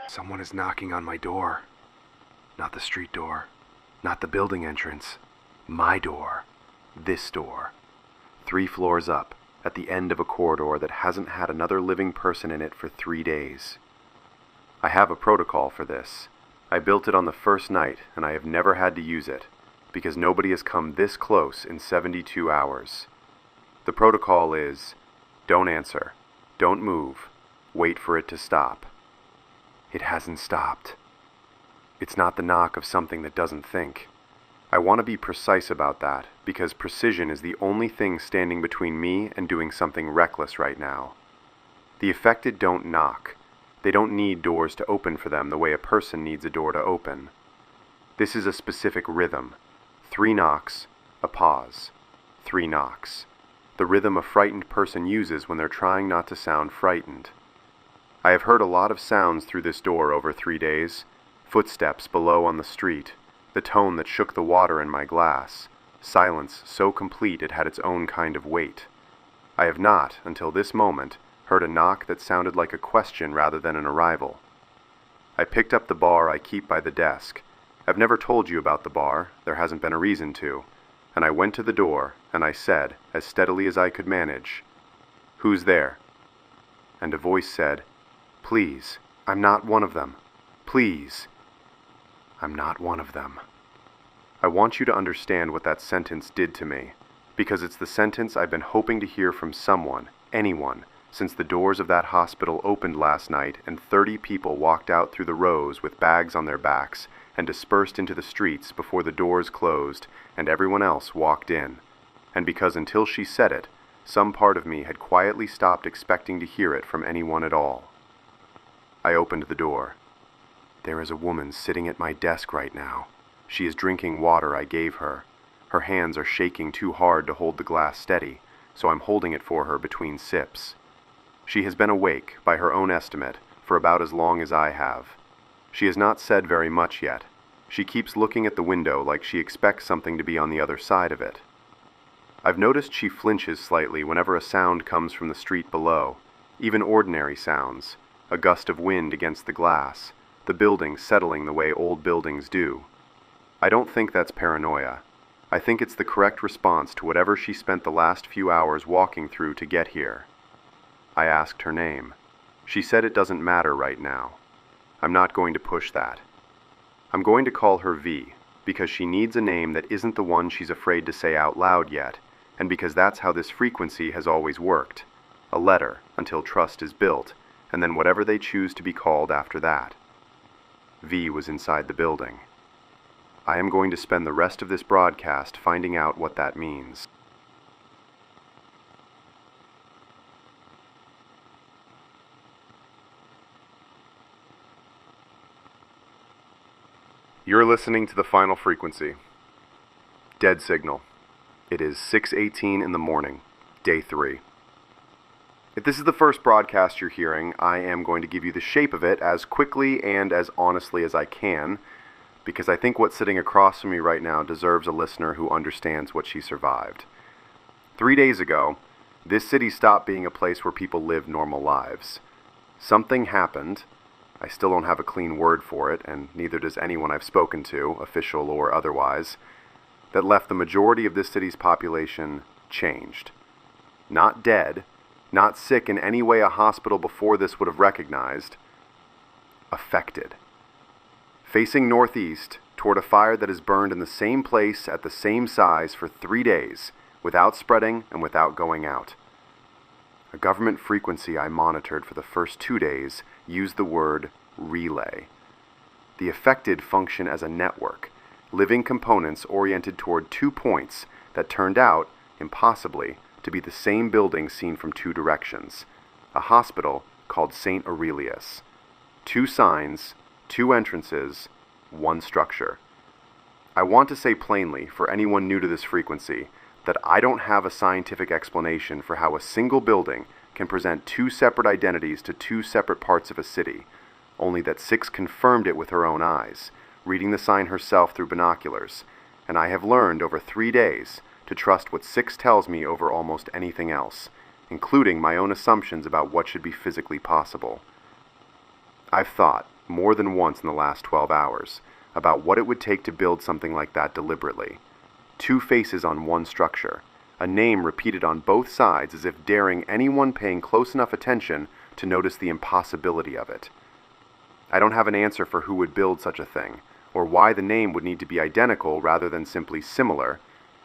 Someone is knocking on my door. Not the street door. Not the building entrance. My door. This door. 3 floors up, at the end of a corridor that hasn't had another living person in it for 3 days. I have a protocol for this. I built it on the first night, and I have never had to use it, because nobody has come this close in 72 hours. The protocol is, don't answer, don't move, wait for it to stop. It hasn't stopped. It's not the knock of something that doesn't think. I want to be precise about that, because precision is the only thing standing between me and doing something reckless right now. The affected don't knock. They don't need doors to open for them the way a person needs a door to open. This is a specific rhythm. 3 knocks, a pause. 3 knocks. The rhythm a frightened person uses when they're trying not to sound frightened. I have heard a lot of sounds through this door over 3 days. Footsteps below on the street, the tone that shook the water in my glass, silence so complete it had its own kind of weight. I have not, until this moment, heard a knock that sounded like a question rather than an arrival. I picked up the bar I keep by the desk. I've never told you about the bar, there hasn't been a reason to, and I went to the door, and I said, as steadily as I could manage, "Who's there?" And a voice said, "Please, I'm not one of them. Please, I'm not one of them." I want you to understand what that sentence did to me, because it's the sentence I've been hoping to hear from someone, anyone, since the doors of that hospital opened last night and 30 people walked out through the rows with bags on their backs and dispersed into the streets before the doors closed and everyone else walked in. And because until she said it, some part of me had quietly stopped expecting to hear it from anyone at all. I opened the door. There is a woman sitting at my desk right now. She is drinking water I gave her. Her hands are shaking too hard to hold the glass steady, so I'm holding it for her between sips. She has been awake, by her own estimate, for about as long as I have. She has not said very much yet. She keeps looking at the window like she expects something to be on the other side of it. I've noticed she flinches slightly whenever a sound comes from the street below, even ordinary sounds, a gust of wind against the glass, the building settling the way old buildings do. I don't think that's paranoia. I think it's the correct response to whatever she spent the last few hours walking through to get here. I asked her name. She said it doesn't matter right now. I'm not going to push that. I'm going to call her V, because she needs a name that isn't the one she's afraid to say out loud yet, and because that's how this frequency has always worked. A letter, until trust is built, and then whatever they choose to be called after that. V was inside the building. I am going to spend the rest of this broadcast finding out what that means. You're listening to the final frequency. Dead signal. It is 6:18 in the morning, day 3. If this is the first broadcast you're hearing, I am going to give you the shape of it as quickly and as honestly as I can, because I think what's sitting across from me right now deserves a listener who understands what she survived. 3 days ago, this city stopped being a place where people live normal lives. Something happened. I still don't have a clean word for it, and neither does anyone I've spoken to, official or otherwise, that left the majority of this city's population changed. Not dead, not sick in any way a hospital before this would have recognized, affected. Facing northeast toward a fire that has burned in the same place at the same size for 3 days, without spreading and without going out. A government frequency I monitored for the first 2 days used the word relay. The affected function as a network, living components oriented toward 2 points that turned out, impossibly, to be the same building seen from 2 directions. A hospital called St. Aurelius. 2 signs, 2 entrances, 1 structure. I want to say plainly, for anyone new to this frequency, that I don't have a scientific explanation for how a single building can present 2 separate identities to 2 separate parts of a city, only that Six confirmed it with her own eyes, reading the sign herself through binoculars, and I have learned over 3 days to trust what Six tells me over almost anything else, including my own assumptions about what should be physically possible. I've thought, more than once in the last 12 hours, about what it would take to build something like that deliberately. 2 faces on one structure, a name repeated on both sides as if daring anyone paying close enough attention to notice the impossibility of it. I don't have an answer for who would build such a thing, or why the name would need to be identical rather than simply similar,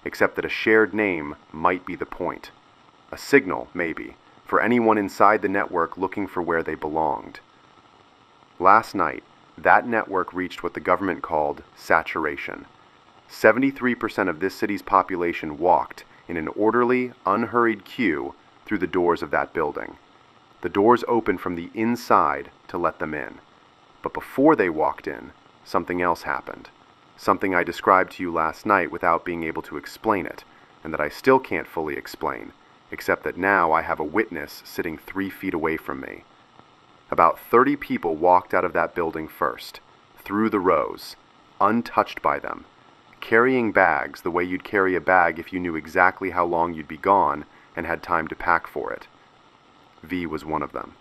except that a shared name might be the point. A signal, maybe, for anyone inside the network looking for where they belonged. Last night, that network reached what the government called saturation. 73% of this city's population walked in an orderly, unhurried queue through the doors of that building. The doors opened from the inside to let them in. But before they walked in, something else happened. Something I described to you last night without being able to explain it, and that I still can't fully explain, except that now I have a witness sitting 3 feet away from me. About 30 people walked out of that building first, through the rows, untouched by them, carrying bags the way you'd carry a bag if you knew exactly how long you'd be gone and had time to pack for it. V was one of them.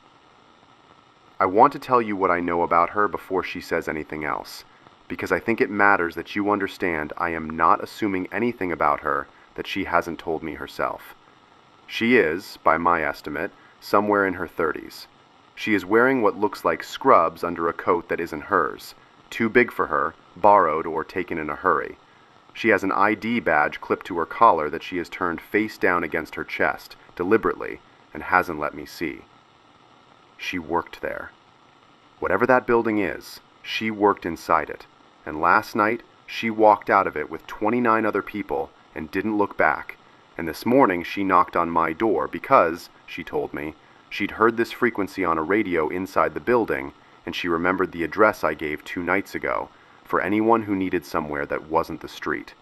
I want to tell you what I know about her before she says anything else, because I think it matters that you understand I am not assuming anything about her that she hasn't told me herself. She is, by my estimate, somewhere in her 30s. She is wearing what looks like scrubs under a coat that isn't hers, too big for her, borrowed or taken in a hurry. She has an ID badge clipped to her collar that she has turned face down against her chest, deliberately, and hasn't let me see. She worked there. Whatever that building is, she worked inside it, and last night she walked out of it with 29 other people and didn't look back, and this morning she knocked on my door because, she told me, she'd heard this frequency on a radio inside the building, and she remembered the address I gave 2 nights ago, for anyone who needed somewhere that wasn't the street.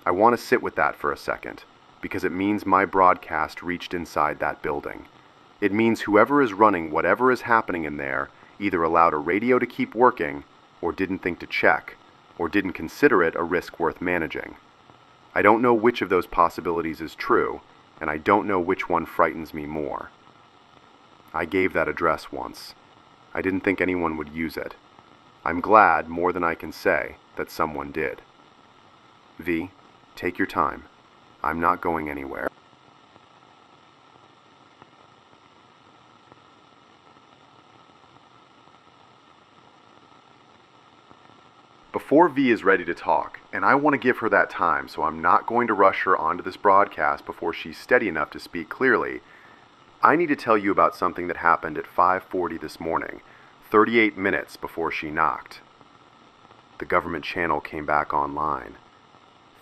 I want to sit with that for a second, because it means my broadcast reached inside that building. It means whoever is running whatever is happening in there either allowed a radio to keep working, or didn't think to check, or didn't consider it a risk worth managing. I don't know which of those possibilities is true, and I don't know which one frightens me more. I gave that address once. I didn't think anyone would use it. I'm glad, more than I can say, that someone did. V, take your time. I'm not going anywhere. Before V is ready to talk, and I want to give her that time, so I'm not going to rush her onto this broadcast before she's steady enough to speak clearly, I need to tell you about something that happened at 5:40 this morning, 38 minutes before she knocked. The government channel came back online.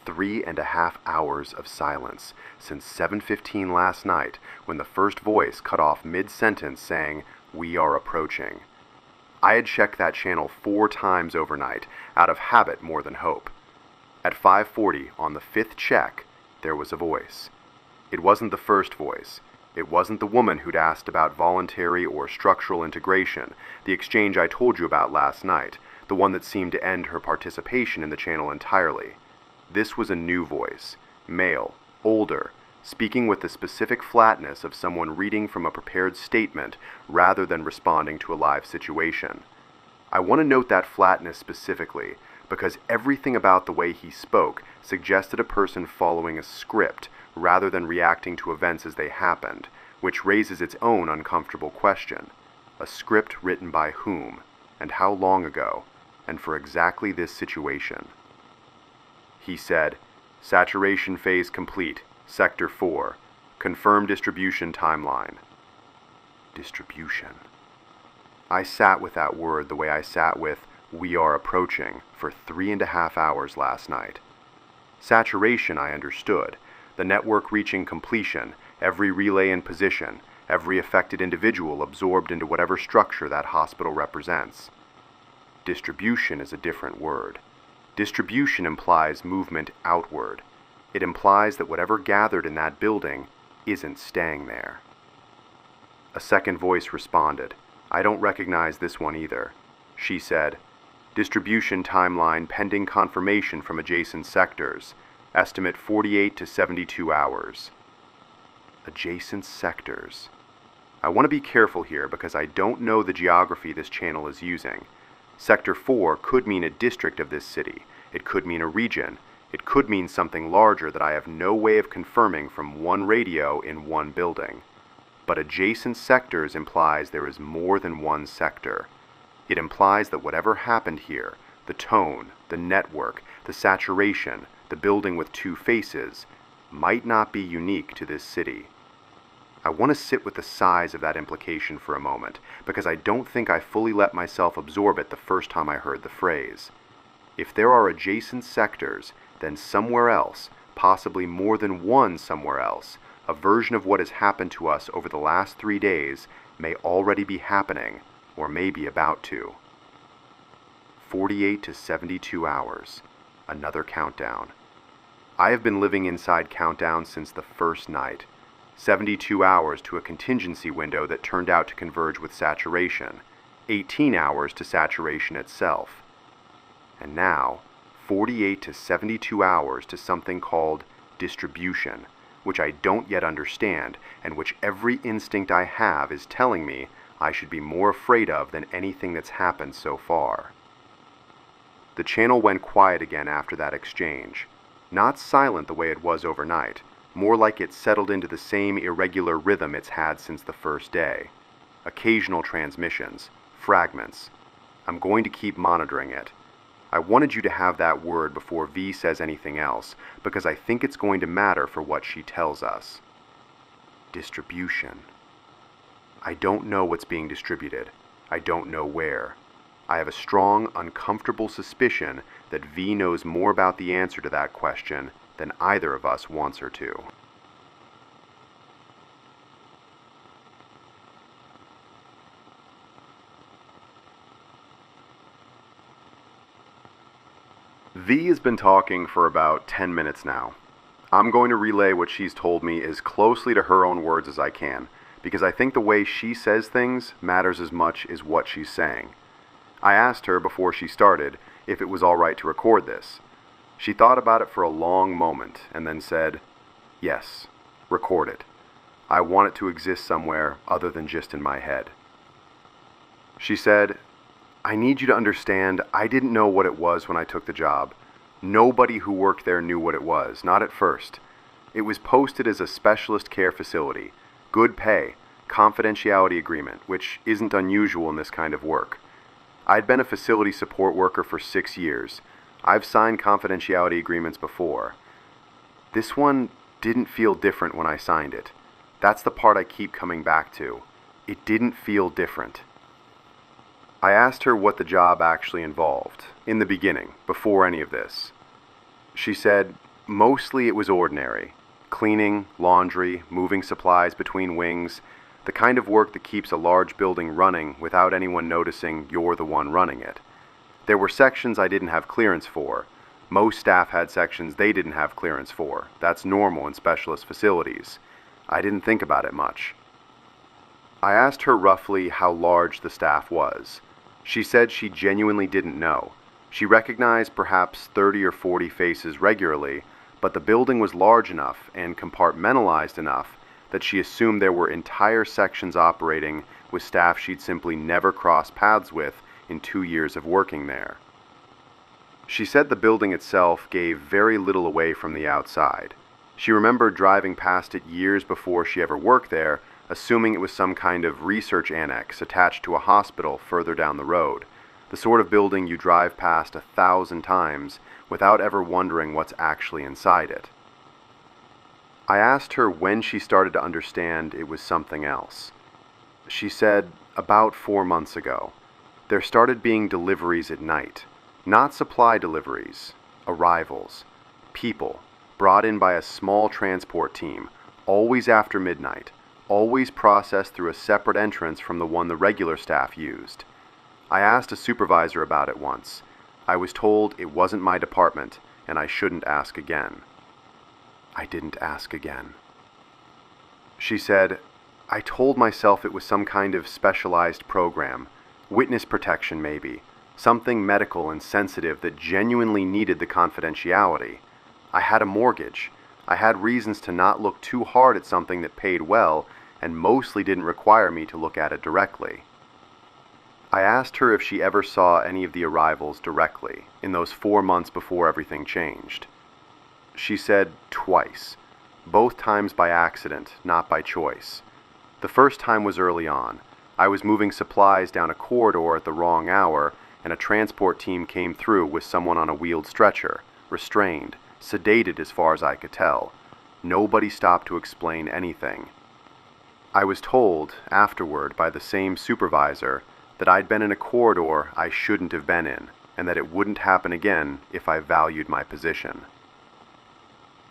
3.5 hours of silence since 7:15 last night, when the first voice cut off mid-sentence saying, "We are approaching." I had checked that channel 4 times overnight, out of habit more than hope. At 5:40, on the 5th check, there was a voice. It wasn't the first voice. It wasn't the woman who'd asked about voluntary or structural integration, the exchange I told you about last night, the one that seemed to end her participation in the channel entirely. This was a new voice, male, older, speaking with the specific flatness of someone reading from a prepared statement rather than responding to a live situation. I want to note that flatness specifically because everything about the way he spoke suggested a person following a script rather than reacting to events as they happened, which raises its own uncomfortable question. A script written by whom, and how long ago, and for exactly this situation. He said, "Saturation phase complete, Sector 4. Confirm distribution timeline." Distribution. I sat with that word the way I sat with "we are approaching" for 3.5 hours last night. Saturation I understood, the network reaching completion, every relay in position, every affected individual absorbed into whatever structure that hospital represents. Distribution is a different word. Distribution implies movement outward. It implies that whatever gathered in that building isn't staying there. A second voice responded. I don't recognize this one either. She said, "Distribution timeline pending confirmation from adjacent sectors. Estimate 48 to 72 hours. Adjacent sectors. I want to be careful here because I don't know the geography this channel is using. Sector 4 could mean a district of this city. It could mean a region. It could mean something larger that I have no way of confirming from one radio in one building. But adjacent sectors implies there is more than one sector. It implies that whatever happened here, the tone, the network, the saturation, the building with two faces, might not be unique to this city. I want to sit with the size of that implication for a moment, because I don't think I fully let myself absorb it the first time I heard the phrase. If there are adjacent sectors, then somewhere else, possibly more than one somewhere else, a version of what has happened to us over the last 3 days may already be happening, or may be about to. 48 to 72 hours. Another countdown. I have been living inside countdowns since the first night. 72 hours to a contingency window that turned out to converge with saturation. 18 hours to saturation itself. And now, 48 to 72 hours to something called distribution, which I don't yet understand, and which every instinct I have is telling me I should be more afraid of than anything that's happened so far. The channel went quiet again after that exchange. Not silent the way it was overnight, more like it settled into the same irregular rhythm it's had since the first day. Occasional transmissions, fragments. I'm going to keep monitoring it. I wanted you to have that word before V says anything else, because I think it's going to matter for what she tells us. Distribution. I don't know what's being distributed. I don't know where. I have a strong, uncomfortable suspicion that V knows more about the answer to that question than either of us wants her to. V has been talking for about 10 minutes now. I'm going to relay what she's told me as closely to her own words as I can, because I think the way she says things matters as much as what she's saying. I asked her before she started if it was all right to record this. She thought about it for a long moment and then said, "Yes, record it. I want it to exist somewhere other than just in my head." She said, "I need you to understand, I didn't know what it was when I took the job. Nobody who worked there knew what it was, not at first. It was posted as a specialist care facility, good pay, confidentiality agreement, which isn't unusual in this kind of work. I'd been a facility support worker for 6 years. I've signed confidentiality agreements before. This one didn't feel different when I signed it. That's the part I keep coming back to. It didn't feel different." I asked her what the job actually involved, in the beginning, before any of this. She said, mostly it was ordinary. Cleaning, laundry, moving supplies between wings, the kind of work that keeps a large building running without anyone noticing you're the one running it. There were sections I didn't have clearance for. Most staff had sections they didn't have clearance for. That's normal in specialist facilities. I didn't think about it much. I asked her roughly how large the staff was. She said she genuinely didn't know. She recognized perhaps 30 or 40 faces regularly, but the building was large enough and compartmentalized enough that she assumed there were entire sections operating with staff she'd simply never crossed paths with in 2 years of working there. She said the building itself gave very little away from the outside. She remembered driving past it years before she ever worked there, assuming it was some kind of research annex attached to a hospital further down the road, the sort of building you drive past 1,000 times without ever wondering what's actually inside it. I asked her when she started to understand it was something else. She said, about 4 months ago. There started being deliveries at night. Not supply deliveries, arrivals. People, brought in by a small transport team, always after midnight, always processed through a separate entrance from the one the regular staff used. I asked a supervisor about it once. I was told it wasn't my department, and I shouldn't ask again. I didn't ask again. She said, I told myself it was some kind of specialized program, witness protection maybe, something medical and sensitive that genuinely needed the confidentiality. I had a mortgage. I had reasons to not look too hard at something that paid well, and mostly didn't require me to look at it directly. I asked her if she ever saw any of the arrivals directly, in those 4 months before everything changed. She said twice, both times by accident, not by choice. The first time was early on. I was moving supplies down a corridor at the wrong hour, and a transport team came through with someone on a wheeled stretcher, restrained, sedated as far as I could tell. Nobody stopped to explain anything. I was told, afterward, by the same supervisor, that I'd been in a corridor I shouldn't have been in, and that it wouldn't happen again if I valued my position.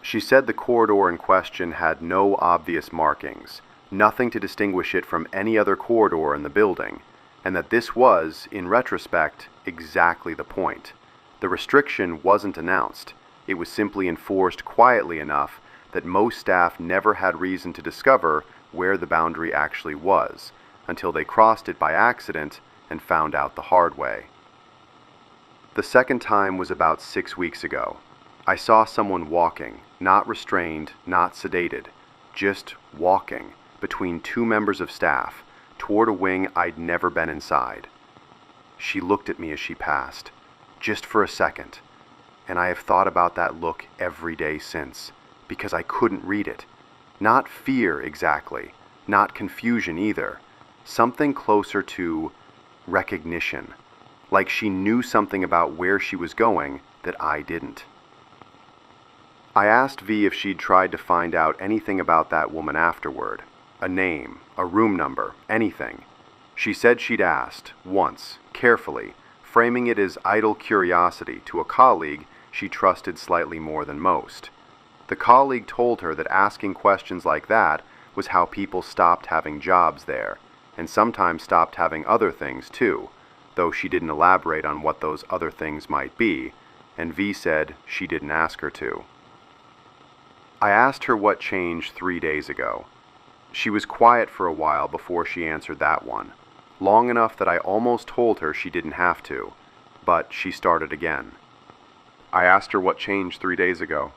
She said the corridor in question had no obvious markings, nothing to distinguish it from any other corridor in the building, and that this was, in retrospect, exactly the point. The restriction wasn't announced. It was simply enforced quietly enough that most staff never had reason to discover where the boundary actually was, until they crossed it by accident and found out the hard way. The second time was about 6 weeks ago. I saw someone walking, not restrained, not sedated, just walking, between 2 members of staff, toward a wing I'd never been inside. She looked at me as she passed, just for a second, and I have thought about that look every day since, because I couldn't read it. Not fear exactly, not confusion either, something closer to recognition, like she knew something about where she was going that I didn't. I asked V if she'd tried to find out anything about that woman afterward, a name, a room number, anything. She said she'd asked, once, carefully, framing it as idle curiosity to a colleague she trusted slightly more than most. The colleague told her that asking questions like that was how people stopped having jobs there, and sometimes stopped having other things too, though she didn't elaborate on what those other things might be, and V said she didn't ask her to. I asked her what changed 3 days ago. She was quiet for a while before she answered that one, long enough that I almost told her she didn't have to, but she started again. I asked her what changed 3 days ago.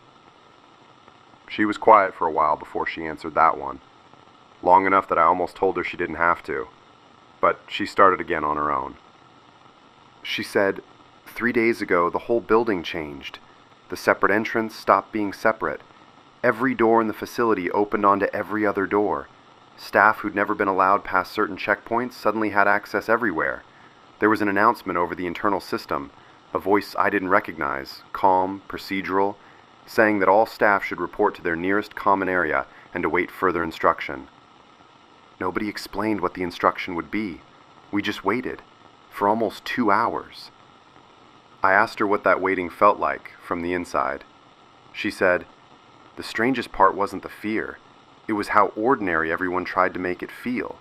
She was quiet for a while before she answered that one, long enough that I almost told her she didn't have to, but she started again on her own. She said, 3 days ago the whole building changed. The separate entrance stopped being separate. Every door in the facility opened onto every other door. Staff who'd never been allowed past certain checkpoints suddenly had access everywhere. There was an announcement over the internal system, a voice I didn't recognize, calm, procedural, saying that all staff should report to their nearest common area and await further instruction. Nobody explained what the instruction would be. We just waited, for almost 2 hours. I asked her what that waiting felt like from the inside. She said, the strangest part wasn't the fear. It was how ordinary everyone tried to make it feel.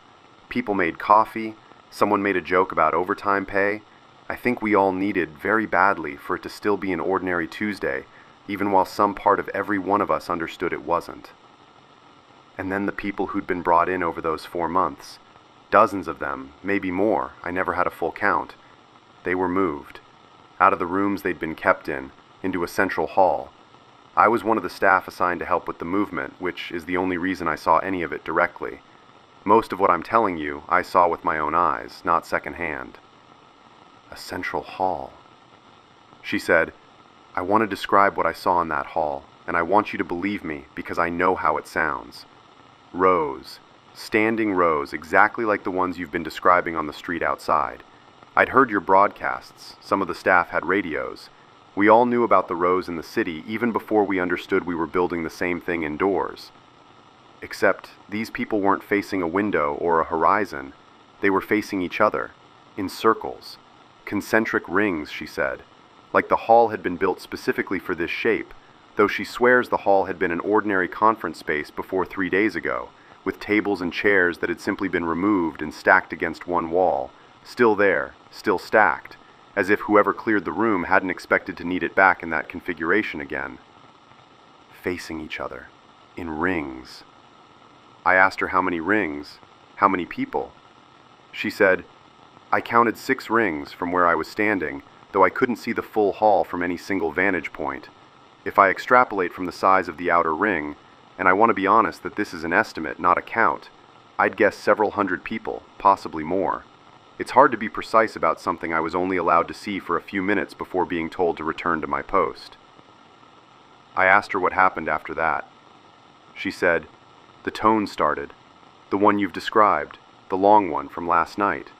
People made coffee, someone made a joke about overtime pay. I think we all needed very badly for it to still be an ordinary Tuesday, even while some part of every one of us understood it wasn't. And then the people who'd been brought in over those 4 months, dozens of them, maybe more, I never had a full count. They were moved, out of the rooms they'd been kept in, into a central hall. I was one of the staff assigned to help with the movement, which is the only reason I saw any of it directly. Most of what I'm telling you, I saw with my own eyes, not secondhand. A central hall. She said, I want to describe what I saw in that hall, and I want you to believe me because I know how it sounds. Rows, standing rows, exactly like the ones you've been describing on the street outside. I'd heard your broadcasts. Some of the staff had radios. We all knew about the rows in the city even before we understood we were building the same thing indoors. Except these people weren't facing a window or a horizon. They were facing each other, in circles. Concentric rings, she said. Like the hall had been built specifically for this shape, though she swears the hall had been an ordinary conference space before 3 days ago, with tables and chairs that had simply been removed and stacked against one wall, still there, still stacked, as if whoever cleared the room hadn't expected to need it back in that configuration again. Facing each other, in rings. I asked her how many rings, how many people. She said, I counted 6 rings from where I was standing, though I couldn't see the full hall from any single vantage point. If I extrapolate from the size of the outer ring, and I want to be honest that this is an estimate, not a count, I'd guess several hundred people, possibly more. It's hard to be precise about something I was only allowed to see for a few minutes before being told to return to my post. I asked her what happened after that. She said, "The tone started, the one you've described, the long one from last night,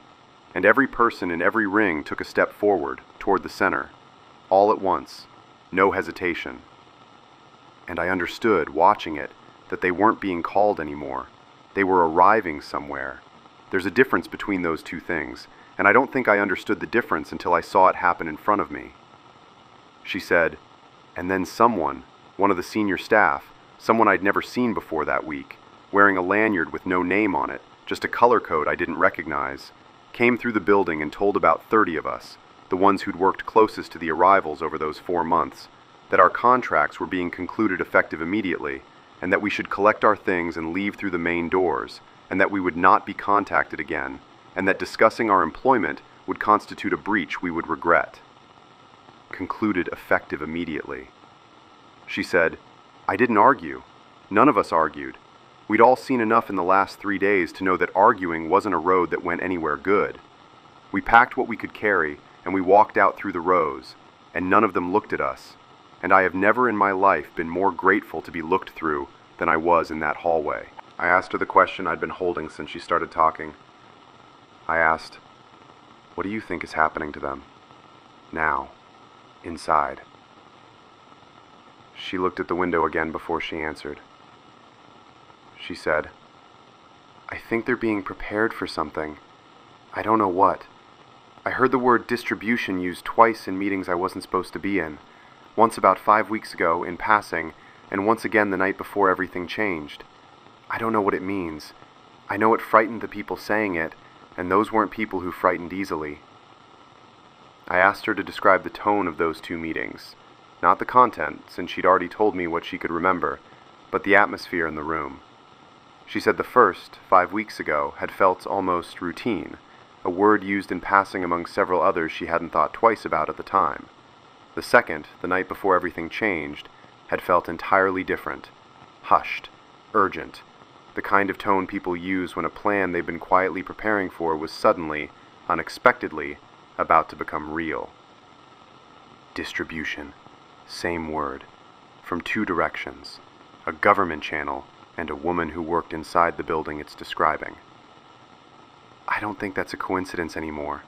and every person in every ring took a step forward, toward the center, all at once, no hesitation. And I understood, watching it, that they weren't being called anymore. They were arriving somewhere. There's a difference between those two things, and I don't think I understood the difference until I saw it happen in front of me." She said, "And then someone, one of the senior staff, someone I'd never seen before that week, wearing a lanyard with no name on it, just a color code I didn't recognize, came through the building and told about 30 of us, the ones who'd worked closest to the arrivals over those 4 months, that our contracts were being concluded effective immediately, and that we should collect our things and leave through the main doors, and that we would not be contacted again, and that discussing our employment would constitute a breach we would regret." Concluded effective immediately. She said, "I didn't argue. None of us argued. We'd all seen enough in the last 3 days to know that arguing wasn't a road that went anywhere good. We packed what we could carry, and we walked out through the rows, and none of them looked at us, and I have never in my life been more grateful to be looked through than I was in that hallway." I asked her the question I'd been holding since she started talking. I asked, "What do you think is happening to them? Now, inside?" She looked at the window again before she answered. She said, "I think they're being prepared for something. I don't know what. I heard the word distribution used twice in meetings I wasn't supposed to be in. Once about 5 weeks ago, in passing, and once again the night before everything changed. I don't know what it means. I know it frightened the people saying it, and those weren't people who frightened easily." I asked her to describe the tone of those 2 meetings. Not the content, since she'd already told me what she could remember, but the atmosphere in the room. She said the first, 5 weeks ago, had felt almost routine, a word used in passing among several others she hadn't thought twice about at the time. The second, the night before everything changed, had felt entirely different, hushed, urgent, the kind of tone people use when a plan they've been quietly preparing for was suddenly, unexpectedly, about to become real. Distribution. Same word. From 2 directions. A government channel and a woman who worked inside the building it's describing. I don't think that's a coincidence anymore.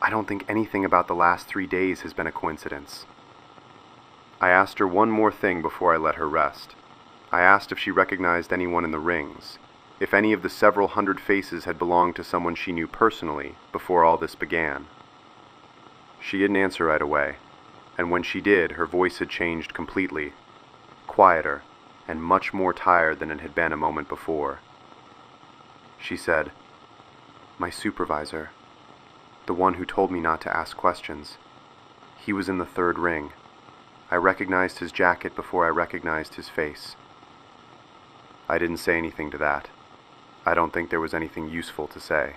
I don't think anything about the last 3 days has been a coincidence. I asked her one more thing before I let her rest. I asked if she recognized anyone in the rings, if any of the several hundred faces had belonged to someone she knew personally before all this began. She didn't answer right away, and when she did, her voice had changed completely, quieter, and much more tired than it had been a moment before. She said, "My supervisor, the one who told me not to ask questions. He was in the 3rd ring. I recognized his jacket before I recognized his face." I didn't say anything to that. I don't think there was anything useful to say.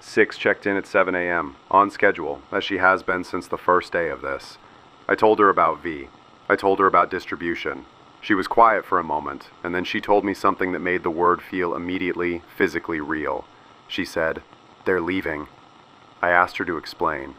Six checked in at 7 a.m., on schedule, as she has been since the first day of this. I told her about V. I told her about distribution. She was quiet for a moment, and then she told me something that made the word feel immediately, physically real. She said, "They're leaving." I asked her to explain.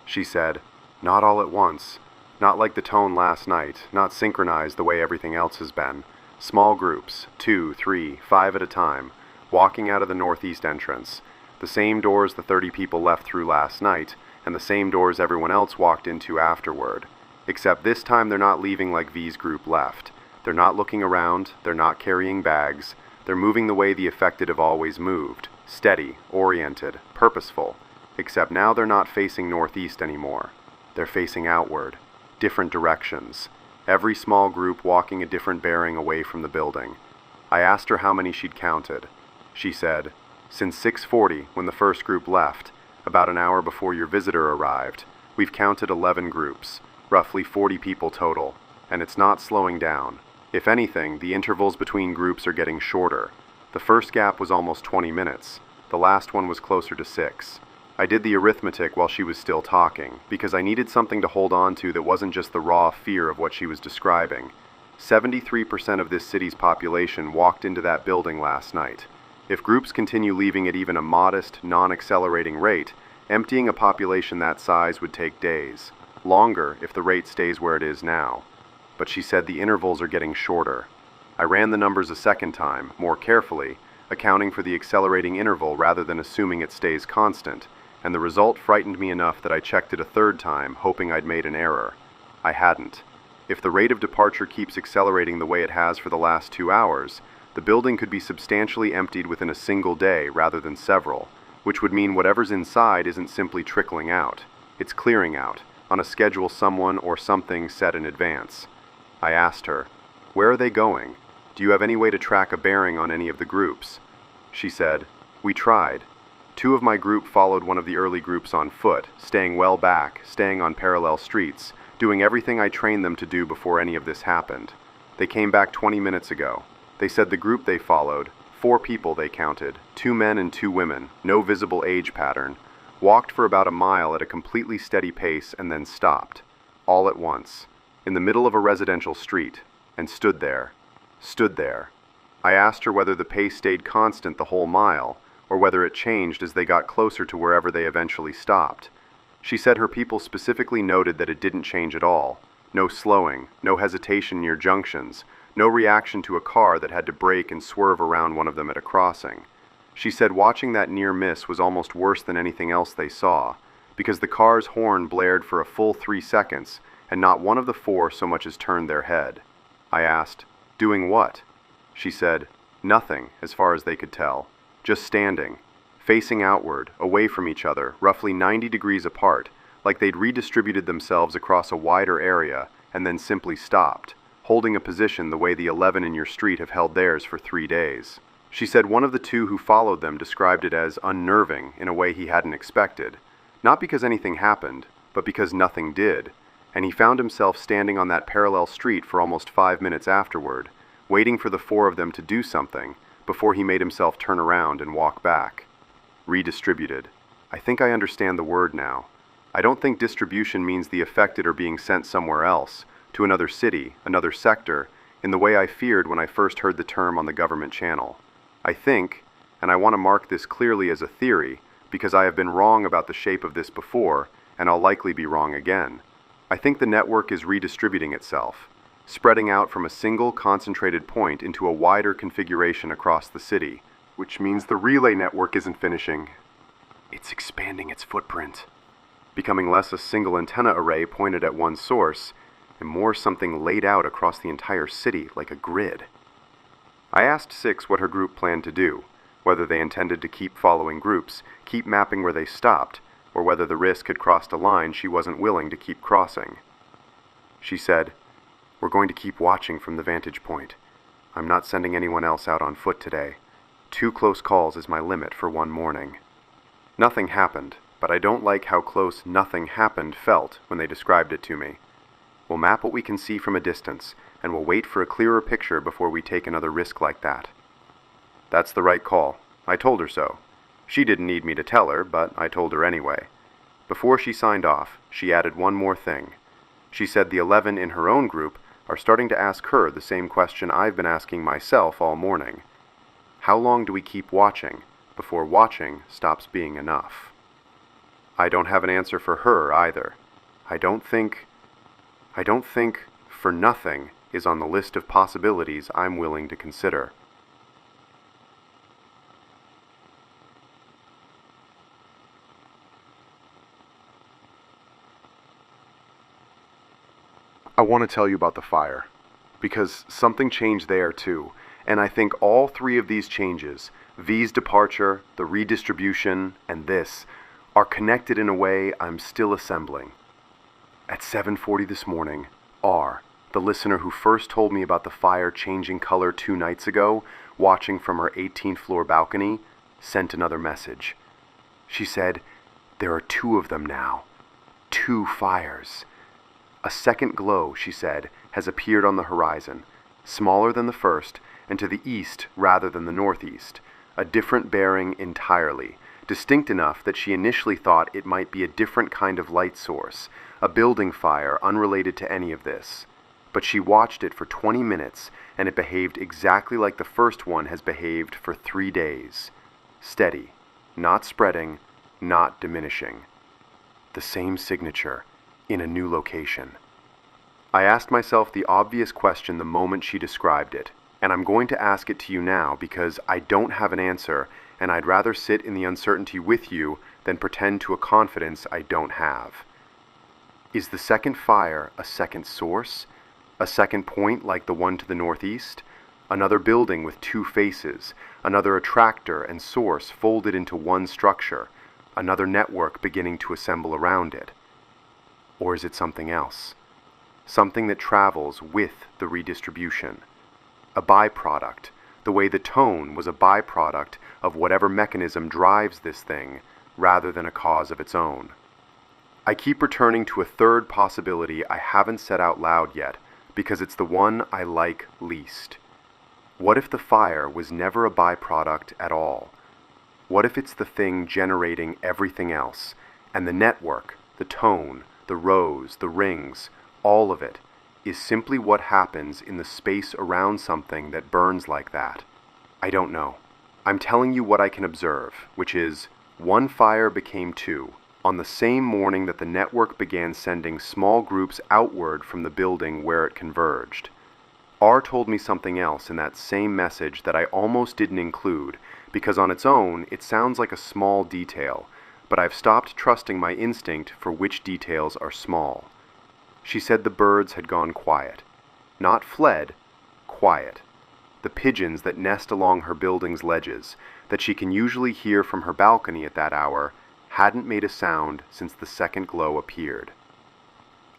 She said, "Not all at once. Not like the tone last night, not synchronized the way everything else has been. Small groups, 2, 3, 5 at a time, walking out of the northeast entrance. The same doors the 30 people left through last night, and the same doors everyone else walked into afterward. Except this time they're not leaving like V's group left. They're not looking around, they're not carrying bags. They're moving the way the affected have always moved. Steady, oriented, purposeful. Except now they're not facing northeast anymore. They're facing outward. Different directions. Every small group walking a different bearing away from the building. I asked her how many she'd counted. She said, "Since 6:40, when the first group left, about an hour before your visitor arrived, we've counted 11 groups, roughly 40 people total, and it's not slowing down. If anything, the intervals between groups are getting shorter. The first gap was almost 20 minutes. The last one was closer to 6. I did the arithmetic while she was still talking, because I needed something to hold on to that wasn't just the raw fear of what she was describing. 73% of this city's population walked into that building last night. If groups continue leaving at even a modest, non-accelerating rate, emptying a population that size would take days. Longer if the rate stays where it is now. But she said the intervals are getting shorter. I ran the numbers a second time, more carefully, accounting for the accelerating interval rather than assuming it stays constant, and the result frightened me enough that I checked it a third time, hoping I'd made an error. I hadn't. If the rate of departure keeps accelerating the way it has for the last 2 hours, the building could be substantially emptied within a single day rather than several, which would mean whatever's inside isn't simply trickling out. It's clearing out, on a schedule someone or something set in advance. I asked her, "Where are they going? Do you have any way to track a bearing on any of the groups?" She said, "We tried. 2 of my group followed one of the early groups on foot, staying well back, staying on parallel streets, doing everything I trained them to do before any of this happened. They came back 20 minutes ago. They said the group they followed, 4 people they counted, 2 men and 2 women, no visible age pattern, walked for about a mile at a completely steady pace and then stopped, all at once, in the middle of a residential street, and stood there. I asked her whether the pace stayed constant the whole mile, or whether it changed as they got closer to wherever they eventually stopped. She said her people specifically noted that it didn't change at all. No slowing, no hesitation near junctions, no reaction to a car that had to brake and swerve around one of them at a crossing. She said watching that near miss was almost worse than anything else they saw, because the car's horn blared for a full 3 seconds, and not one of the 4 so much as turned their head. I asked, "Doing what?" She said, "Nothing, as far as they could tell. Just standing, facing outward, away from each other, roughly 90 degrees apart, like they'd redistributed themselves across a wider area, and then simply stopped, holding a position the way the 11 in your street have held theirs for 3 days. She said one of the 2 who followed them described it as unnerving in a way he hadn't expected, not because anything happened, but because nothing did, and he found himself standing on that parallel street for almost 5 minutes afterward, waiting for the 4 of them to do something, before he made himself turn around and walk back. Redistributed. I think I understand the word now. I don't think distribution means the affected are being sent somewhere else, to another city, another sector, in the way I feared when I first heard the term on the government channel. I think, and I want to mark this clearly as a theory, because I have been wrong about the shape of this before, and I'll likely be wrong again. I think the network is redistributing itself, spreading out from a single concentrated point into a wider configuration across the city, which means the relay network isn't finishing. It's expanding its footprint, becoming less a single antenna array pointed at one source, and more something laid out across the entire city like a grid. I asked 6 what her group planned to do, whether they intended to keep following groups, keep mapping where they stopped, or whether the risk had crossed a line she wasn't willing to keep crossing. She said, "We're going to keep watching from the vantage point. I'm not sending anyone else out on foot today. 2 close calls is my limit for one morning." Nothing happened, but I don't like how close "nothing happened" felt when they described it to me. We'll map what we can see from a distance, and we'll wait for a clearer picture before we take another risk like that. That's the right call. I told her so. She didn't need me to tell her, but I told her anyway. Before she signed off, she added one more thing. She said the 11 in her own group are starting to ask her the same question I've been asking myself all morning. How long do we keep watching before watching stops being enough? I don't have an answer for her either. I don't think for nothing is on the list of possibilities I'm willing to consider. I want to tell you about the fire, because something changed there too, and I think all 3 of these changes, V's departure, the redistribution, and this, are connected in a way I'm still assembling. At 7:40 this morning, R, the listener who first told me about the fire changing color 2 nights ago, watching from her 18th floor balcony, sent another message. She said, "There are 2 of them now. 2 fires." A second glow, she said, has appeared on the horizon, smaller than the first, and to the east rather than the northeast, a different bearing entirely, distinct enough that she initially thought it might be a different kind of light source, a building fire unrelated to any of this. But she watched it for 20 minutes, and it behaved exactly like the first one has behaved for 3 days. Steady, not spreading, not diminishing. The same signature, in a new location. I asked myself the obvious question the moment she described it, and I'm going to ask it to you now because I don't have an answer, and I'd rather sit in the uncertainty with you than pretend to a confidence I don't have. Is the second fire a second source? A second point like the one to the northeast? Another building with 2 faces? Another attractor and source folded into one structure? Another network beginning to assemble around it? Or is it something else? Something that travels with the redistribution? A byproduct, the way the tone was a byproduct of whatever mechanism drives this thing, rather than a cause of its own. I keep returning to a third possibility I haven't said out loud yet, because it's the one I like least. What if the fire was never a byproduct at all? What if it's the thing generating everything else, and the network, the tone, the rows, the rings, all of it, is simply what happens in the space around something that burns like that? I don't know. I'm telling you what I can observe, which is, one fire became 2, on the same morning that the network began sending small groups outward from the building where it converged. R told me something else in that same message that I almost didn't include, because on its own it sounds like a small detail, but I've stopped trusting my instinct for which details are small. She said the birds had gone quiet. Not fled, quiet. The pigeons that nest along her building's ledges, that she can usually hear from her balcony at that hour, hadn't made a sound since the second glow appeared.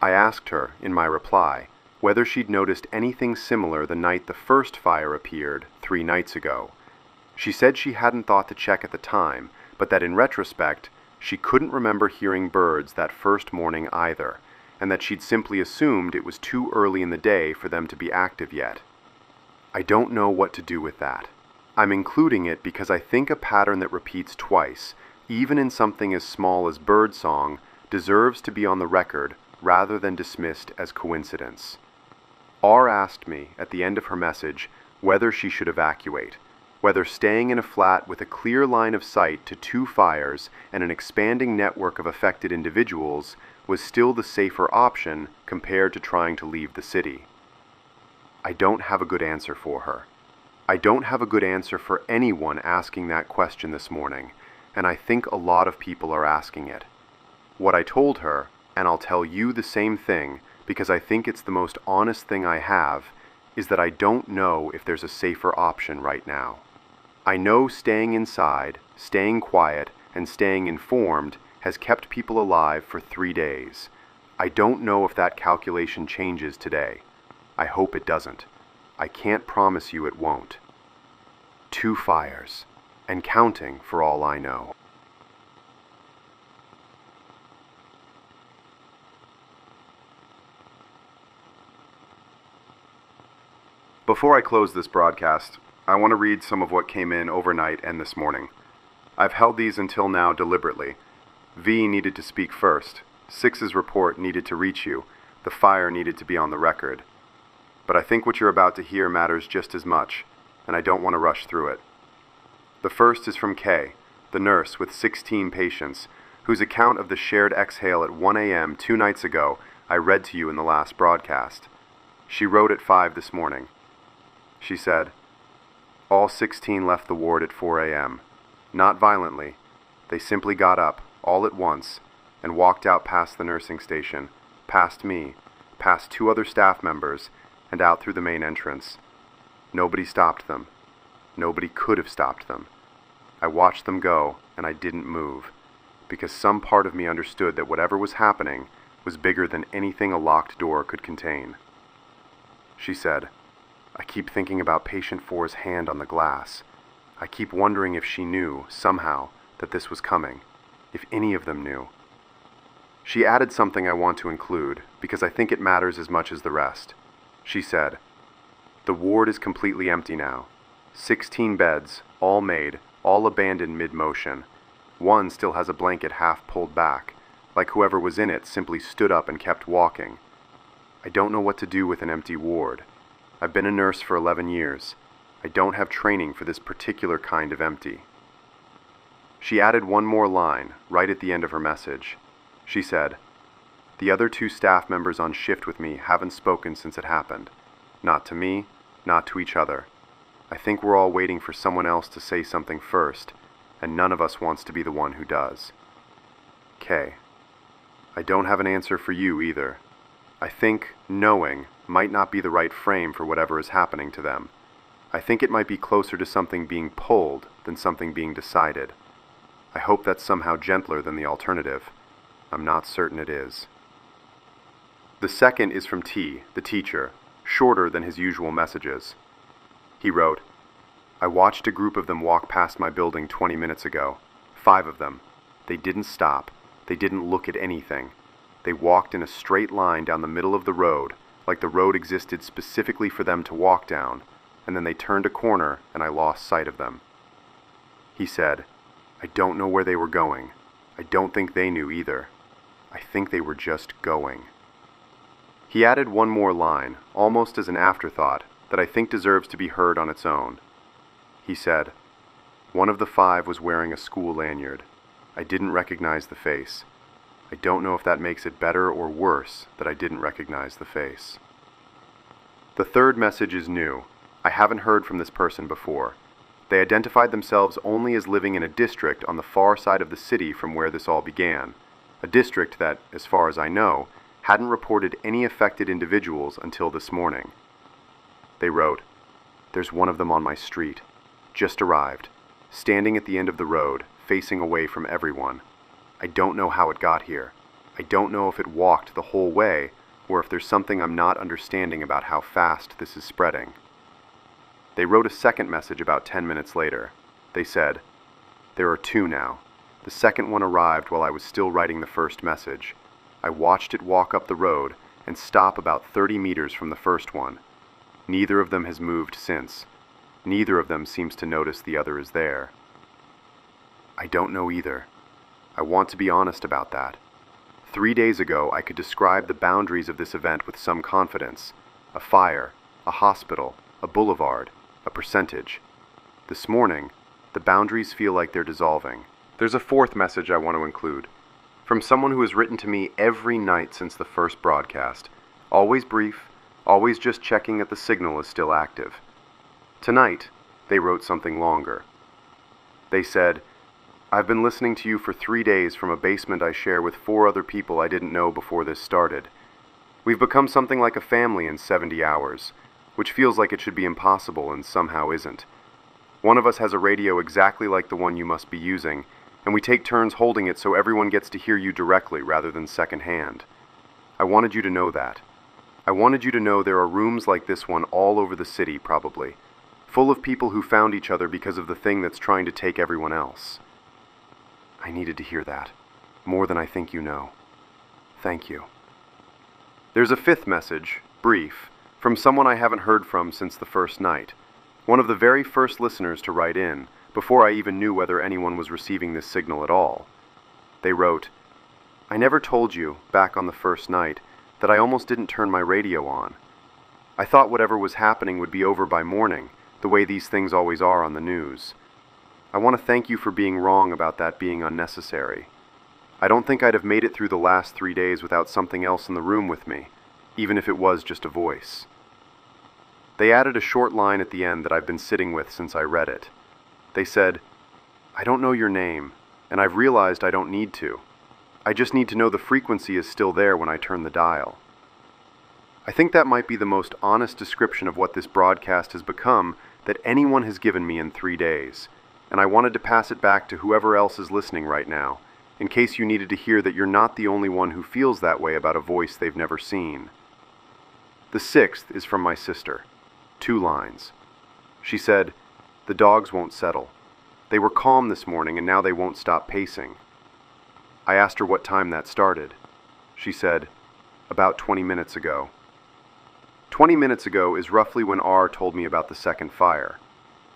I asked her, in my reply, whether she'd noticed anything similar the night the first fire appeared 3 nights ago. She said she hadn't thought to check at the time, but that in retrospect, she couldn't remember hearing birds that first morning either, and that she'd simply assumed it was too early in the day for them to be active yet. I don't know what to do with that. I'm including it because I think a pattern that repeats twice, even in something as small as birdsong, deserves to be on the record rather than dismissed as coincidence. R asked me, at the end of her message, whether she should evacuate, whether staying in a flat with a clear line of sight to 2 fires and an expanding network of affected individuals was still the safer option compared to trying to leave the city. I don't have a good answer for her. I don't have a good answer for anyone asking that question this morning, and I think a lot of people are asking it. What I told her, and I'll tell you the same thing because I think it's the most honest thing I have, is that I don't know if there's a safer option right now. I know staying inside, staying quiet, and staying informed has kept people alive for 3 days. I don't know if that calculation changes today. I hope it doesn't. I can't promise you it won't. 2 fires, and counting for all I know. Before I close this broadcast, I want to read some of what came in overnight and this morning. I've held these until now deliberately. V needed to speak first. 6's report needed to reach you. The fire needed to be on the record. But I think what you're about to hear matters just as much, and I don't want to rush through it. The first is from K, the nurse with 16 patients, whose account of the shared exhale at 1 a.m. 2 nights ago I read to you in the last broadcast. She wrote at 5 this morning. She said, "All 16 left the ward at 4 a.m. Not violently. They simply got up, all at once, and walked out past the nursing station, past me, past 2 other staff members, and out through the main entrance. Nobody stopped them. Nobody could have stopped them. I watched them go, and I didn't move, because some part of me understood that whatever was happening was bigger than anything a locked door could contain." She said, "I keep thinking about patient 4's hand on the glass. I keep wondering if she knew, somehow, that this was coming, if any of them knew." She added something I want to include, because I think it matters as much as the rest. She said, "The ward is completely empty now. 16 beds, all made, all abandoned mid-motion. One still has a blanket half pulled back, like whoever was in it simply stood up and kept walking. I don't know what to do with an empty ward. I've been a nurse for 11 years. I don't have training for this particular kind of empty. She added one more line, right at the end of her message. She said, "The other 2 staff members on shift with me haven't spoken since it happened. Not to me, not to each other. I think we're all waiting for someone else to say something first, and none of us wants to be the one who does. K." I don't have an answer for you either. I think knowing might not be the right frame for whatever is happening to them. I think it might be closer to something being pulled than something being decided. I hope that's somehow gentler than the alternative. I'm not certain it is. The second is from T, the teacher, shorter than his usual messages. He wrote, "I watched a group of them walk past my building 20 minutes ago. 5 of them. They didn't stop. They didn't look at anything. They walked in a straight line down the middle of the road, like the road existed specifically for them to walk down, and then they turned a corner and I lost sight of them." He said, "I don't know where they were going. I don't think they knew either. I think they were just going." He added one more line, almost as an afterthought, that I think deserves to be heard on its own. He said, "One of the 5 was wearing a school lanyard. I didn't recognize the face. I don't know if that makes it better or worse that I didn't recognize the face." The third message is new. I haven't heard from this person before. They identified themselves only as living in a district on the far side of the city from where this all began, a district that, as far as I know, hadn't reported any affected individuals until this morning. They wrote, "There's one of them on my street. Just arrived. Standing at the end of the road, facing away from everyone. I don't know how it got here. I don't know if it walked the whole way, or if there's something I'm not understanding about how fast this is spreading." They wrote a second message about 10 minutes later. They said, "There are 2 now. The second one arrived while I was still writing the first message. I watched it walk up the road and stop about 30 meters from the first one. Neither of them has moved since. Neither of them seems to notice the other is there. I don't know either. I want to be honest about that. 3 days ago, I could describe the boundaries of this event with some confidence. A fire, a hospital, a boulevard, a percentage. This morning, the boundaries feel like they're dissolving." There's a fourth message I want to include. From someone who has written to me every night since the first broadcast. Always brief, always just checking that the signal is still active. Tonight, they wrote something longer. They said, "I've been listening to you for 3 days from a basement I share with 4 other people I didn't know before this started. We've become something like a family in 70 hours, which feels like it should be impossible and somehow isn't. One of us has a radio exactly like the one you must be using, and we take turns holding it so everyone gets to hear you directly rather than secondhand. I wanted you to know that. I wanted you to know there are rooms like this one all over the city, probably, full of people who found each other because of the thing that's trying to take everyone else. I needed to hear that, more than I think you know. Thank you." There's a fifth message, brief, from someone I haven't heard from since the first night, one of the very first listeners to write in, before I even knew whether anyone was receiving this signal at all. They wrote, "I never told you, back on the first night, that I almost didn't turn my radio on. I thought whatever was happening would be over by morning, the way these things always are on the news. I want to thank you for being wrong about that being unnecessary. I don't think I'd have made it through the last 3 days without something else in the room with me, even if it was just a voice." They added a short line at the end that I've been sitting with since I read it. They said, "I don't know your name, and I've realized I don't need to. I just need to know the frequency is still there when I turn the dial." I think that might be the most honest description of what this broadcast has become that anyone has given me in 3 days, and I wanted to pass it back to whoever else is listening right now, in case you needed to hear that you're not the only one who feels that way about a voice they've never seen. The sixth is from my sister. 2 lines. She said, "The dogs won't settle. They were calm this morning and now they won't stop pacing." I asked her what time that started. She said, "About 20 minutes ago." 20 minutes ago is roughly when R told me about the second fire.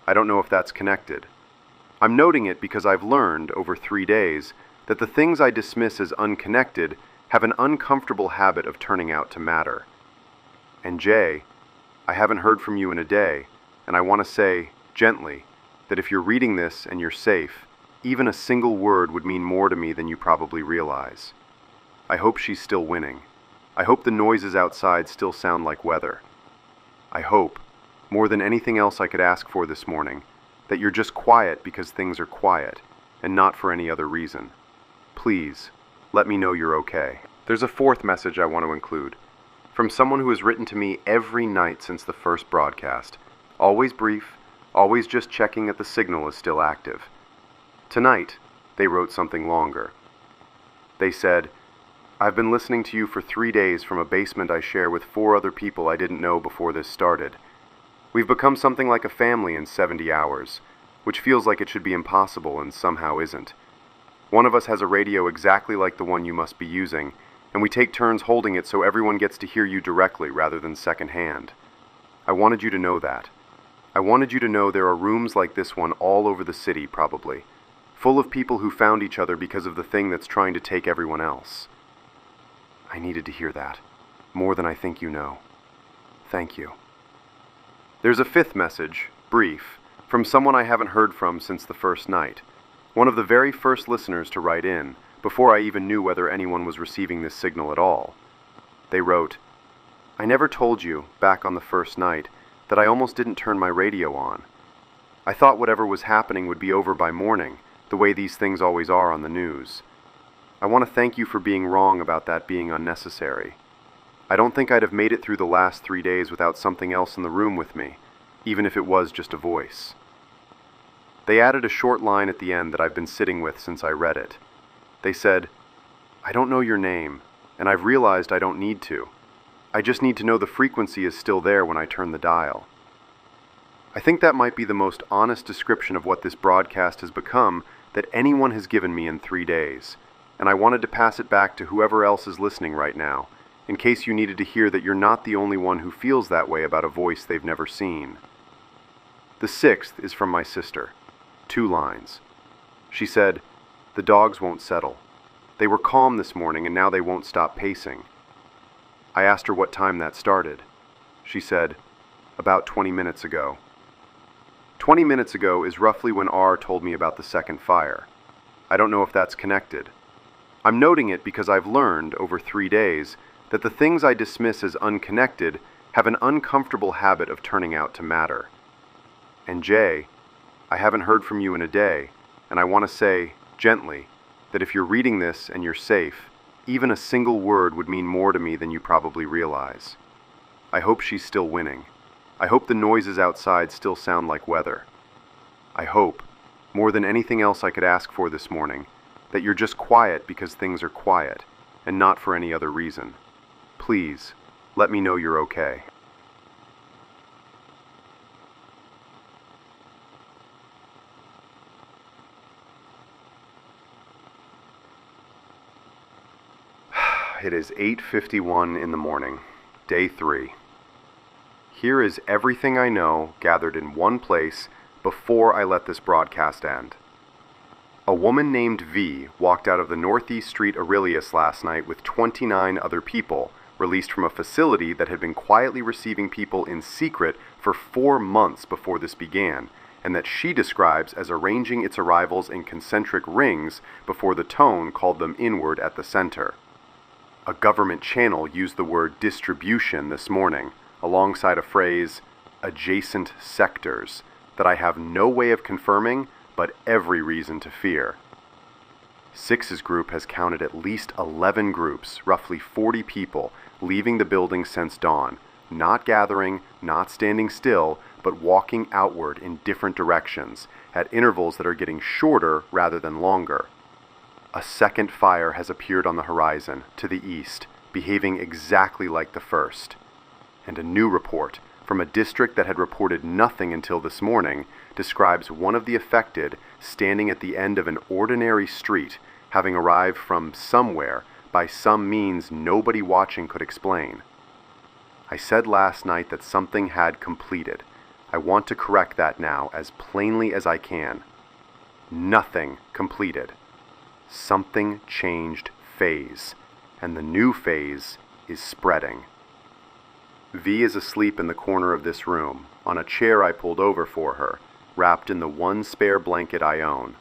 I don't know if that's connected. I'm noting it because I've learned, over 3 days, that the things I dismiss as unconnected have an uncomfortable habit of turning out to matter. And Jay, I haven't heard from you in a day, and I want to say, gently, that if you're reading this and you're safe, even a single word would mean more to me than you probably realize. I hope she's still winning. I hope the noises outside still sound like weather. I hope, more than anything else I could ask for this morning, that you're just quiet because things are quiet, and not for any other reason. Please, let me know you're okay. There's a fourth message I want to include, from someone who has written to me every night since the first broadcast. Always brief, always just checking that the signal is still active. Tonight, they wrote something longer. They said, "I've been listening to you for 3 days from a basement I share with 4 other people I didn't know before this started. We've become something like a family in 70 hours, which feels like it should be impossible and somehow isn't. One of us has a radio exactly like the one you must be using, and we take turns holding it so everyone gets to hear you directly rather than secondhand. I wanted you to know that. I wanted you to know there are rooms like this one all over the city, probably, full of people who found each other because of the thing that's trying to take everyone else. I needed to hear that, more than I think you know. Thank you." There's a fifth message, brief, from someone I haven't heard from since the first night, one of the very first listeners to write in, before I even knew whether anyone was receiving this signal at all. They wrote, "I never told you, back on the first night, that I almost didn't turn my radio on. I thought whatever was happening would be over by morning, the way these things always are on the news. I want to thank you for being wrong about that being unnecessary. I don't think I'd have made it through the last 3 days without something else in the room with me, even if it was just a voice." They added a short line at the end that I've been sitting with since I read it. They said, "I don't know your name, and I've realized I don't need to. I just need to know the frequency is still there when I turn the dial." I think that might be the most honest description of what this broadcast has become that anyone has given me in 3 days, and I wanted to pass it back to whoever else is listening right now, in case you needed to hear that you're not the only one who feels that way about a voice they've never seen. The sixth is from my sister. 2 lines. She said, "The dogs won't settle. They were calm this morning and now they won't stop pacing." I asked her what time that started. She said, "About 20 minutes ago." 20 minutes ago is roughly when R told me about the second fire. I don't know if that's connected. I'm noting it because I've learned, over 3 days, that the things I dismiss as unconnected have an uncomfortable habit of turning out to matter. And Jay, I haven't heard from you in a day, and I want to say, gently, that if you're reading this and you're safe, even a single word would mean more to me than you probably realize. I hope she's still winning. I hope the noises outside still sound like weather. I hope, more than anything else I could ask for this morning, that you're just quiet because things are quiet, and not for any other reason. Please, let me know you're okay. It is 8:51 in the morning, day 3. Here is everything I know gathered in one place before I let this broadcast end. A woman named V walked out of the Northeast Street Aurelius last night with 29 other people, released from a facility that had been quietly receiving people in secret for 4 months before this began, and that she describes as arranging its arrivals in concentric rings before the tone called them inward at the center. A government channel used the word distribution this morning, alongside a phrase, adjacent sectors, that I have no way of confirming, but every reason to fear. Six's group has counted at least 11 groups, roughly 40 people, leaving the building since dawn, not gathering, not standing still, but walking outward in different directions, at intervals that are getting shorter rather than longer. A second fire has appeared on the horizon, to the east, behaving exactly like the first. And a new report, from a district that had reported nothing until this morning, describes one of the affected standing at the end of an ordinary street, having arrived from somewhere by some means nobody watching could explain. I said last night that something had completed. I want to correct that now as plainly as I can. Nothing completed. Something changed phase, and the new phase is spreading. V is asleep in the corner of this room, on a chair I pulled over for her, wrapped in the one spare blanket I own.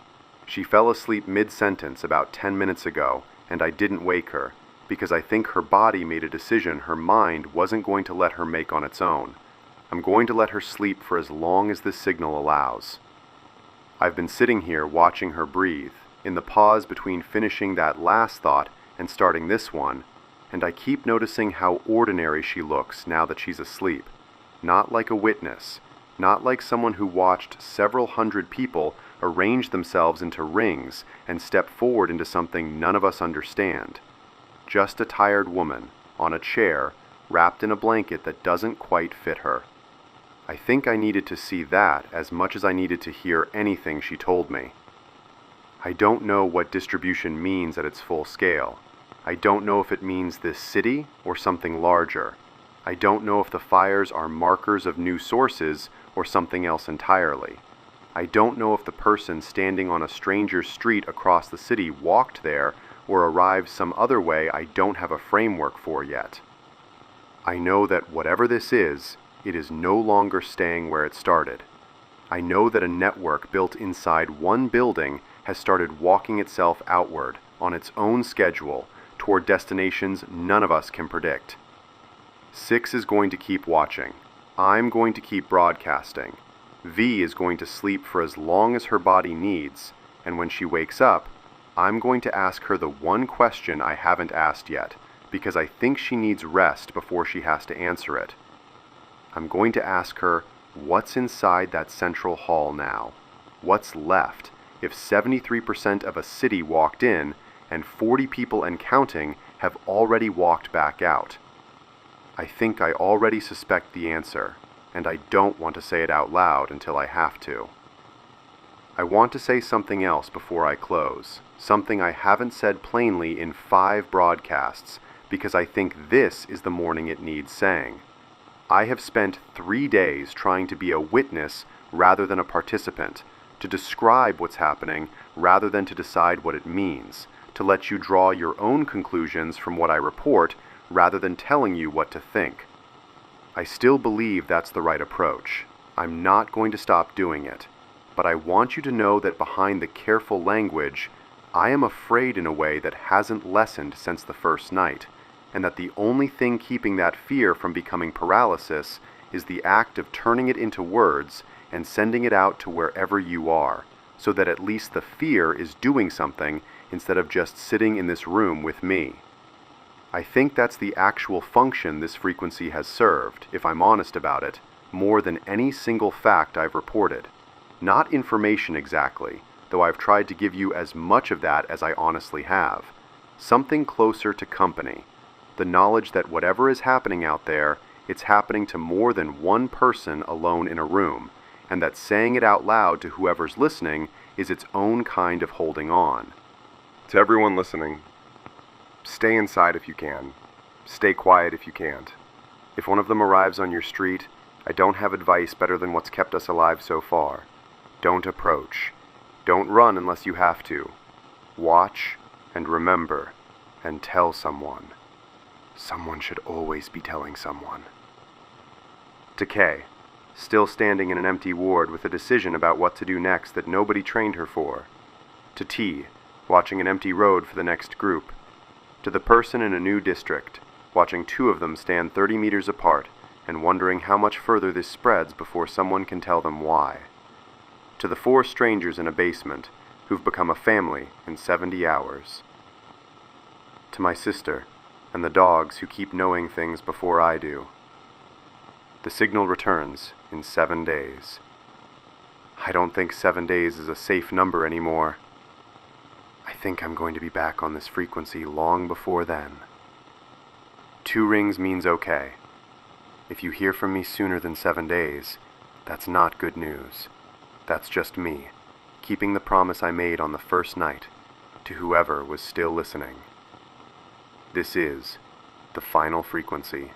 She fell asleep mid-sentence about 10 minutes ago, and I didn't wake her, because I think her body made a decision her mind wasn't going to let her make on its own. I'm going to let her sleep for as long as this signal allows. I've been sitting here watching her breathe, in the pause between finishing that last thought and starting this one, and I keep noticing how ordinary she looks now that she's asleep. Not like a witness, not like someone who watched several hundred people arrange themselves into rings and step forward into something none of us understand. Just a tired woman, on a chair, wrapped in a blanket that doesn't quite fit her. I think I needed to see that as much as I needed to hear anything she told me. I don't know what distribution means at its full scale. I don't know if it means this city or something larger. I don't know if the fires are markers of new sources or something else entirely. I don't know if the person standing on a stranger's street across the city walked there or arrived some other way I don't have a framework for yet. I know that whatever this is, it is no longer staying where it started. I know that a network built inside one building has started walking itself outward on its own schedule toward destinations none of us can predict. 6 is going to keep watching. I'm going to keep broadcasting. V is going to sleep for as long as her body needs, and when she wakes up, I'm going to ask her the one question I haven't asked yet, because I think she needs rest before she has to answer it. I'm going to ask her, what's inside that central hall now? What's left if 73% of a city walked in and 40 people and counting have already walked back out? I think I already suspect the answer, and I don't want to say it out loud until I have to. I want to say something else before I close, something I haven't said plainly in 5 broadcasts, because I think this is the morning it needs saying. I have spent 3 days trying to be a witness rather than a participant, to describe what's happening rather than to decide what it means, to let you draw your own conclusions from what I report rather than telling you what to think. I still believe that's the right approach. I'm not going to stop doing it, but I want you to know that behind the careful language, I am afraid in a way that hasn't lessened since the first night, and that the only thing keeping that fear from becoming paralysis is the act of turning it into words and sending it out to wherever you are, so that at least the fear is doing something instead of just sitting in this room with me. I think that's the actual function this frequency has served, if I'm honest about it, more than any single fact I've reported. Not information exactly, though I've tried to give you as much of that as I honestly have. Something closer to company. The knowledge that whatever is happening out there, it's happening to more than one person alone in a room, and that saying it out loud to whoever's listening is its own kind of holding on. To everyone listening, stay inside if you can. Stay quiet if you can't. If one of them arrives on your street, I don't have advice better than what's kept us alive so far. Don't approach. Don't run unless you have to. Watch and remember and tell someone. Someone should always be telling someone. To K, still standing in an empty ward with a decision about what to do next that nobody trained her for. To T, watching an empty road for the next group. To the person in a new district, watching 2 of them stand 30 meters apart and wondering how much further this spreads before someone can tell them why. To the 4 strangers in a basement who've become a family in 70 hours. To my sister and the dogs who keep knowing things before I do. The signal returns in 7 days. I don't think 7 days is a safe number anymore. I think I'm going to be back on this frequency long before then. 2 rings means okay. If you hear from me sooner than 7 days, that's not good news. That's just me, keeping the promise I made on the first night to whoever was still listening. This is the final frequency.